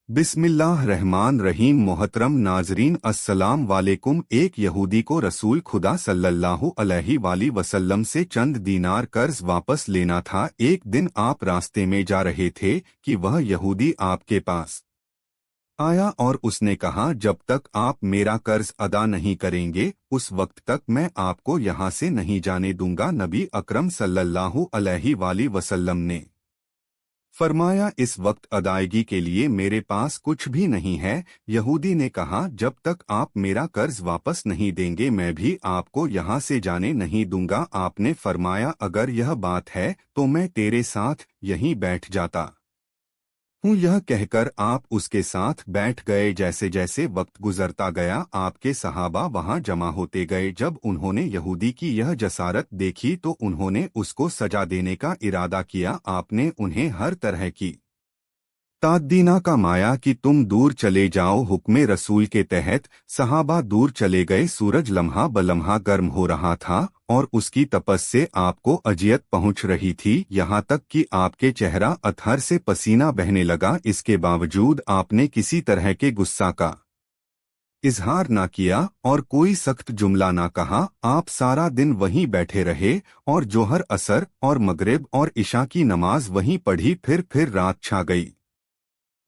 बिस्मिल्लाह रहमान रहीम। मोहतरम नाजरीन, अस्सलाम वालेकुम। एक यहूदी को रसूल खुदा सल्लल्लाहु अलैहि वसल्लम से चंद दीनार कर्ज वापस लेना था। एक दिन आप रास्ते में जा रहे थे कि वह यहूदी आपके पास आया और उसने कहा, जब तक आप मेरा कर्ज अदा नहीं करेंगे उस वक्त तक मैं आपको यहाँ से नहीं जाने दूंगा। नबी अकरम सल्लल्लाहु अलैहि वसल्लम ने फरमाया, इस वक्त अदायगी के लिए मेरे पास कुछ भी नहीं है। यहूदी ने कहा, जब तक आप मेरा कर्ज वापस नहीं देंगे मैं भी आपको यहाँ से जाने नहीं दूंगा। आपने फरमाया, अगर यह बात है तो मैं तेरे साथ यहीं बैठ जाता हूँ। यह कहकर आप उसके साथ बैठ गए। जैसे जैसे वक्त गुजरता गया आपके सहाबा वहां जमा होते गए। जब उन्होंने यहूदी की यह जसारत देखी तो उन्होंने उसको सजा देने का इरादा किया। आपने उन्हें हर तरह की तादीना का माया कि तुम दूर चले जाओ। हुक्मे रसूल के तहत सहाबा दूर चले गए। सूरज लम्हा बलम्हा गर्म हो रहा था और उसकी तपस से आपको अजियत पहुंच रही थी, यहाँ तक कि आपके चेहरा अतहर से पसीना बहने लगा। इसके बावजूद आपने किसी तरह के गुस्सा का इजहार ना किया और कोई सख्त जुमला ना कहा। आप सारा दिन वहीं बैठे रहे और जोहर, असर और मगरिब और इशा की नमाज वहीं पढ़ी। फिर रात छा गई।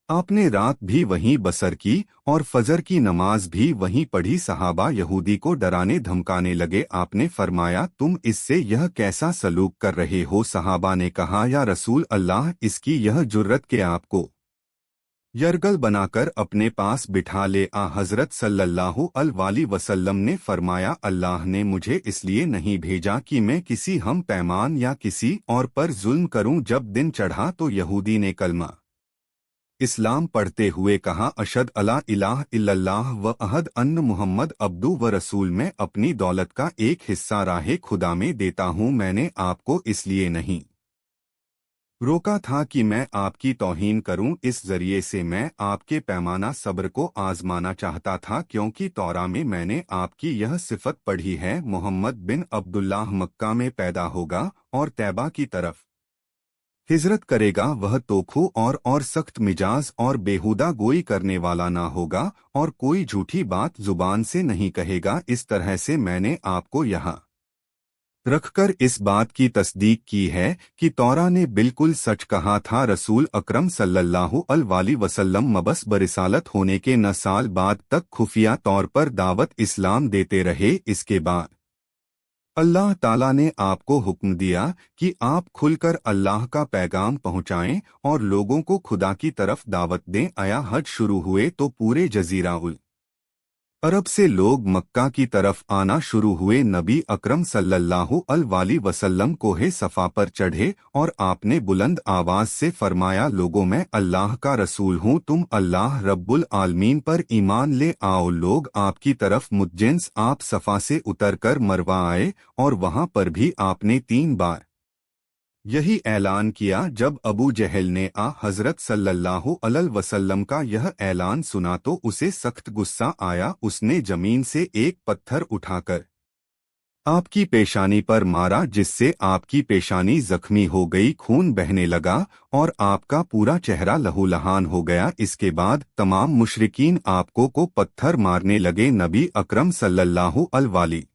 आपने रात भी वहीं बसर की और फजर की नमाज भी वहीं पढ़ी। सहाबा यहूदी को डराने धमकाने लगे। आपने फरमाया, तुम इससे यह कैसा सलूक कर रहे हो? सहाबा ने कहा, या रसूल अल्लाह, इसकी यह जुर्रत के आपको यरगल बनाकर अपने पास बिठा ले। हजरत सल्लल्लाहु अलैहि वसल्लम ने फरमाया, अल्लाह ने मुझे इसलिए नहीं भेजा कि मैं किसी हम पैमान या किसी और पर जुल्म करूं। जब दिन चढ़ा तो यहूदी ने कलमा इस्लाम पढ़ते हुए कहा, अशद अला इलाह इल्लल्लाह व अहद अन्न मुहम्मद अब्दू व रसूल। मैं अपनी दौलत का एक हिस्सा राहे खुदा में देता हूँ। मैंने आपको इसलिए नहीं रोका था कि मैं आपकी तौहीन करूं। इस जरिए से मैं आपके पैमाना सब्र को आजमाना चाहता था, क्योंकि तौरा में मैंने आपकी यह सिफत पढ़ी है, मोहम्मद बिन अब्दुल्लाह मक्का में पैदा होगा और तैबा की तरफ हिजरत करेगा। वह तोखू और सख्त मिजाज और बेहुदा गोई करने वाला ना होगा और कोई झूठी बात जुबान से नहीं कहेगा। इस तरह से मैंने आपको यहाँ रखकर इस बात की तस्दीक की है कि तौरा ने बिल्कुल सच कहा था। रसूल अकरम सल्लल्लाहु अलैहि वसल्लम मबस बरिसालत होने के 9 साल बाद तक खुफिया तौर पर दावत इस्लाम देते रहे। इसके बाद अल्लाह ताला ने आपको हुक्म दिया कि आप खुलकर अल्लाह का पैगाम पहुंचाएं और लोगों को खुदा की तरफ दावत दें। आया हज शुरू हुए तो पूरे जजीरा उल अरब से लोग मक्का की तरफ आना शुरू हुए। नबी अकरम सल्लल्लाहु अलैहि वसल्लम कोहे सफा पर चढ़े और आपने बुलंद आवाज से फरमाया, लोगों, मैं अल्लाह का रसूल हूँ, तुम अल्लाह रब्बुल आलमीन पर ईमान ले आओ। लोग आपकी तरफ मुतजिन्स। आप सफा से उतरकर मरवा आए और वहां पर भी आपने 3 बार यही ऐलान किया। जब अबू जहल ने हजरत सल्लल्लाहु अलैहि वसल्लम का यह ऐलान सुना तो उसे सख्त गुस्सा आया। उसने जमीन से एक पत्थर उठाकर आपकी पेशानी पर मारा, जिससे आपकी पेशानी जख्मी हो गई, खून बहने लगा और आपका पूरा चेहरा लहूलुहान हो गया। इसके बाद तमाम मुशरिकीन आपको को पत्थर मारने लगे। नबी अकरम सल्लल्लाहु अलैहि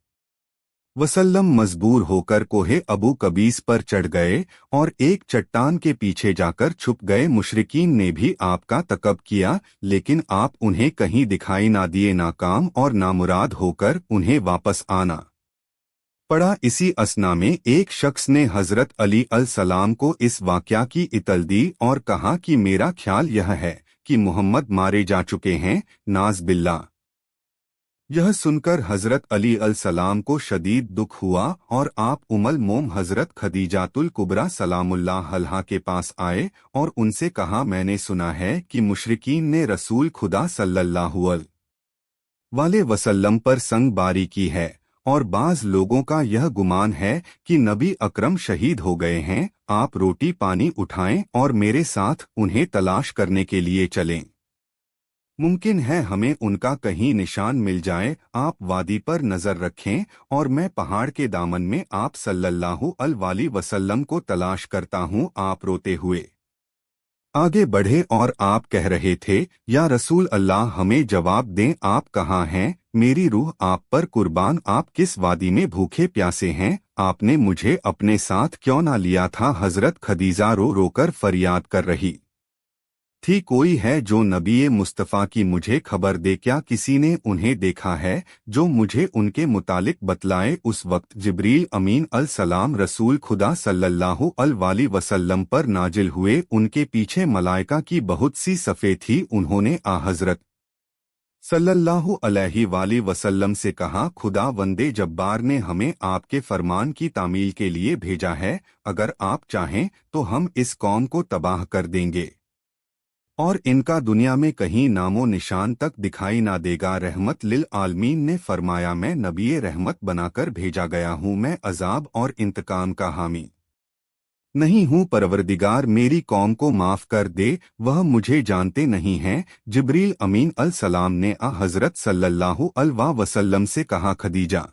वसल्लम मजबूर होकर कोहे अबू कबीस पर चढ़ गए और एक चट्टान के पीछे जाकर छुप गए। मुशरिकीन ने भी आपका तकब किया, लेकिन आप उन्हें कहीं दिखाई ना दिए। नाकाम और नामुराद होकर उन्हें वापस आना पड़ा। इसी असना में एक शख्स ने हजरत अली अलसलाम को इस वाक़या की इतल दी और कहा कि मेरा ख्याल यह है कि मुहम्मद मारे जा चुके हैं, नाज बिल्ला। यह सुनकर हजरत अली अलसलाम को शदीद दुख हुआ और आप उमल मोम हजरत खदीजातुल कुबरा सलामुल्लाह अलहा के पास आए और उनसे कहा, मैंने सुना है कि मुशरिकीन ने रसूल खुदा सल्लल्लाहु अलैहि वसल्लम पर संगबारी की है और बाज लोगों का यह गुमान है कि नबी अकरम शहीद हो गए हैं। आप रोटी पानी उठाएं और मेरे साथ उन्हें तलाश करने के लिए चलें। मुमकिन है हमें उनका कहीं निशान मिल जाए। आप वादी पर नजर रखें और मैं पहाड़ के दामन में आप सल्लल्लाहु अलैहि वसल्लम को तलाश करता हूँ। आप रोते हुए आगे बढ़े और आप कह रहे थे, या रसूल अल्लाह हमें जवाब दें, आप कहाँ हैं? मेरी रूह आप पर कुर्बान, आप किस वादी में भूखे प्यासे हैं? आपने मुझे अपने साथ क्यों ना लिया था? हजरत खदीजा रो रो कर फरियाद कर रही थी, कोई है जो नबी मुस्तफ़ा की मुझे खबर दे, क्या किसी ने उन्हें देखा है जो मुझे उनके मुतालिक बतलाए? उस वक्त जिब्रील अमीन अल सलाम रसूल खुदा सल्लल्लाहु अलैहि वसल्लम पर नाजिल हुए। उनके पीछे मलाइका की बहुत सी सफ़े थी। उन्होंने हज़रत सल्लल्लाहु अलैहि वसल्लम से कहा, खुदा वंदे जब्बार ने हमें आपके फरमान की तामील के लिए भेजा है। अगर आप चाहें तो हम इस कौम को तबाह कर देंगे और इनका दुनिया में कहीं नामो निशान तक दिखाई ना देगा। रहमत लिल आलमीन ने फरमाया, मैं नबी रहमत बनाकर भेजा गया हूँ, मैं अजाब और इंतकाम का हामी नहीं हूँ। परवरदिगार मेरी कौम को माफ कर दे, वह मुझे जानते नहीं हैं। जिब्रील अमीन अल सलाम ने हजरत सल्लल्लाहु अलैहि वसल्लम से कहा, खदीजा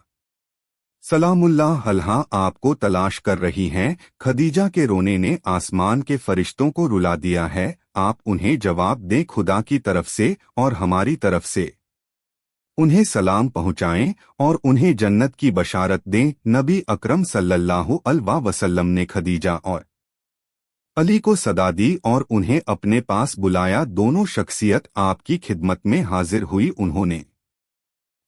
सलामुल्लाह अलहा आपको तलाश कर रही हैं। खदीजा के रोने ने आसमान के फरिश्तों को रुला दिया है। आप उन्हें जवाब दें, खुदा की तरफ से और हमारी तरफ से उन्हें सलाम पहुंचाएं और उन्हें जन्नत की बशारत दें। नबी अकरम सल्लल्लाहु अलैहि वसल्लम ने खदीजा और अली को सदा दी और उन्हें अपने पास बुलाया। दोनों शख्सियत आपकी खिदमत में हाजिर हुई। उन्होंने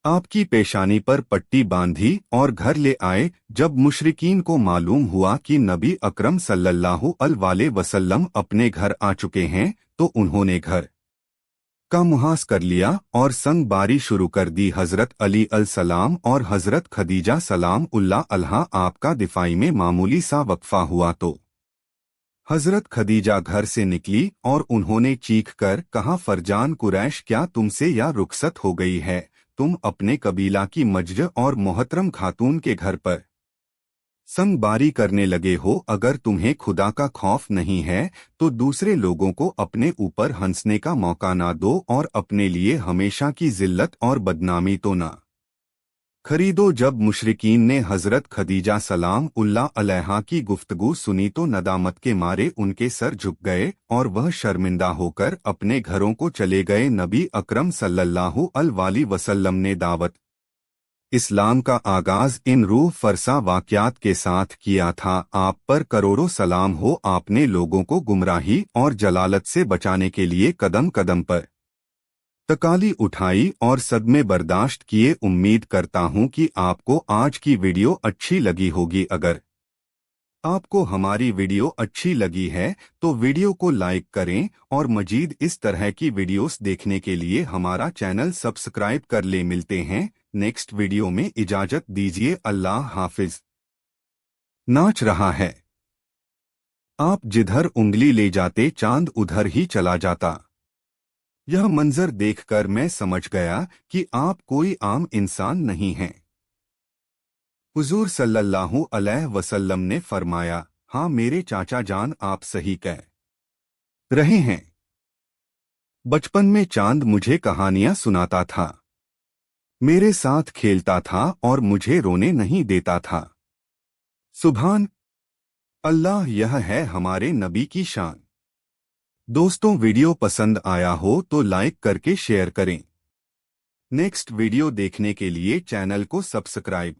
आपकी पेशानी पर पट्टी बांधी और घर ले आए। जब मुशरिकीन को मालूम हुआ कि नबी अकरम सल्लल्लाहु अलैहि वसल्लम अपने घर आ चुके हैं, तो उन्होंने घर का मुहास कर लिया और संग बारी शुरू कर दी। हजरत अली अल सलाम और हजरत खदीजा सलाम उल्लाह अलहा आपका दिफाई में मामूली सा वक्फा हुआ तो हजरत खदीजा घर से निकली और उन्होंने चीख कर कहा, फरजान कुरैश, क्या तुमसे या रुखसत हो गई है? तुम अपने कबीला की मज्ज और मोहतरम खातून के घर पर संग बारी करने लगे हो। अगर तुम्हें खुदा का खौफ नहीं है तो दूसरे लोगों को अपने ऊपर हंसने का मौका ना दो और अपने लिए हमेशा की जिल्लत और बदनामी तो ना खरीदो। जब मुशरिकीन ने हजरत खदीजा सलाम उल्लाह अलैहा की गुफ्तगू सुनी तो नदामत के मारे उनके सर झुक गए और वह शर्मिंदा होकर अपने घरों को चले गए। नबी अकरम सल्लल्लाहु अलैहि वसल्लम ने दावत इस्लाम का आगाज इन रूह फरसा वाक़यात के साथ किया था। आप पर करोड़ों सलाम हो। आपने लोगों को गुमराही और जलालत से बचाने के लिए कदम कदम पर तकाली उठाई और सदमे बर्दाश्त किए। उम्मीद करता हूं कि आपको आज की वीडियो अच्छी लगी होगी। अगर आपको हमारी वीडियो अच्छी लगी है तो वीडियो को लाइक करें और मजीद इस तरह की वीडियोस देखने के लिए हमारा चैनल सब्सक्राइब कर ले। मिलते हैं नेक्स्ट वीडियो में। इजाजत दीजिए, अल्लाह हाफिज। नाच रहा है, आप जिधर उंगली ले जाते चांद उधर ही चला जाता। यह मंजर देखकर मैं समझ गया कि आप कोई आम इंसान नहीं हैं। हुजूर सल्लल्लाहु अलैहि वसल्लम ने फरमाया, हाँ मेरे चाचा जान, आप सही कह रहे हैं। बचपन में चांद मुझे कहानियां सुनाता था, मेरे साथ खेलता था और मुझे रोने नहीं देता था। सुभान अल्लाह, यह है हमारे नबी की शान। दोस्तों, वीडियो पसंद आया हो तो लाइक करके शेयर करें। नेक्स्ट वीडियो देखने के लिए चैनल को सब्सक्राइब